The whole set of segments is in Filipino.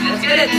Let's get it.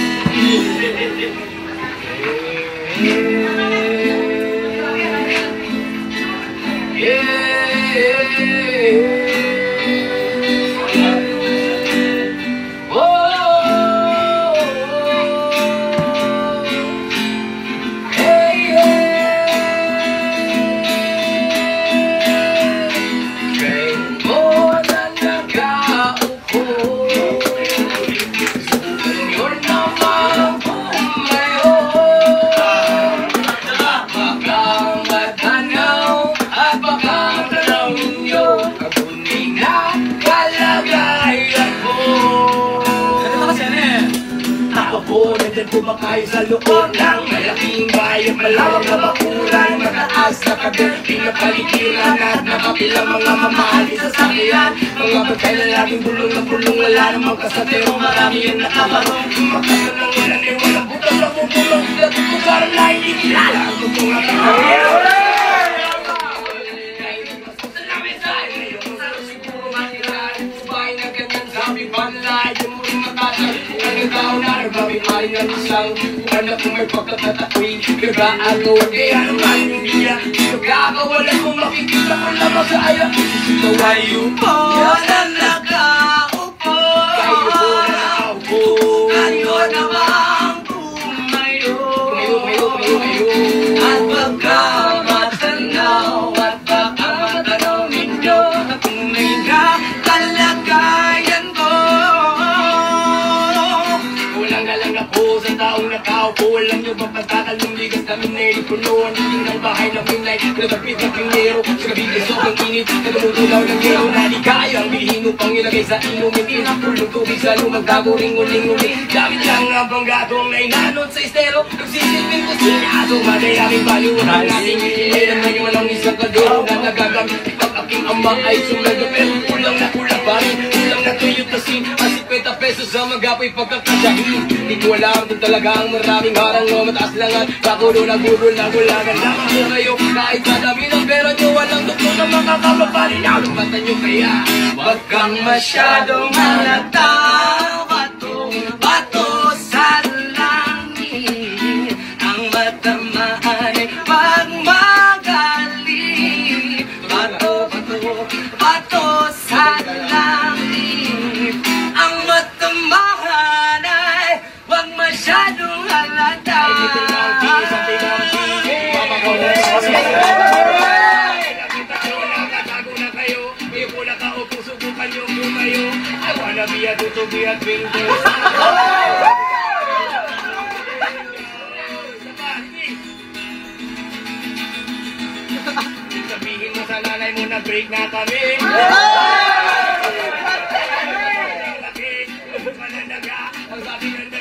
Kumakay sa loob ng malaking bayan, malawak na bakuran, mataas na kabel, pinapaligiran at nakapilang mga mamahali sa sakyan. Mga bagay na laging bulong na bulong, wala namang kasatero, marami yung nakabarong. Kumakay ng walang ay walang butang na bubulong, nagkukusaran na hindi kilala ang bubong na kakawin. Sa namisay, ngayon kung saan siguro makilaan, subay na ganyan sabi banlay, yung muling matatag, ikaw na nagmamimari ng isang anak kung may pagkatatakwin, nag-aagawan kaya naman yung niya, nag-aagawalan kung makikita ko lamang sa ayak. Kayo po na nakaupo, kayo po na nakaupo, kayo namang tumayo, at pagkamatanaw, at pagkamatanaw ninyo, at tunay na kalagayan ko. Ako sa taong nakaupo, walang yung mapagkakal ng ligas namin na ilipunuan. Hindi ng bahay ng midnight, nagapit ng pinero, sa kabili sobrang init, nagmutulaw ng gero na di kaya ang bilhin upang ilagay sa inumin. Inapulong tubig sa lumang gago, ring-uling-uling. Gamit lang ang panggatong na inanod sa estero, nagsisilbing kusina, sumaday aming baliwan ang ating ilay na ngayon walang isang kadero na nagagamit. Pag aking ama ay sumaldo, pero kulang na kulang pa rin, kulang na tuyot na sin, ang 50 pesos sa magapoy pagkakasyahin. Di ko alam kung talagang maraming harang o mataas lang at kagulo na gulol na gulagan lamang mo kayo. Kahit madami ng pera nyo, walang doktor na makakamapalinao. Lumatan nyo kaya wag kang masyadong halata. Bato sa langit, ang matamaan ay pagmagaling. Bato sa langit, ang matamaan ay wag masyadong halata. Nakatago na kayo, may pula ka o puso ko kanyo bumayo. I wanna be a to be a twinkle. Sabihin mo sa nanay mo na break na kami. Ang sabi ng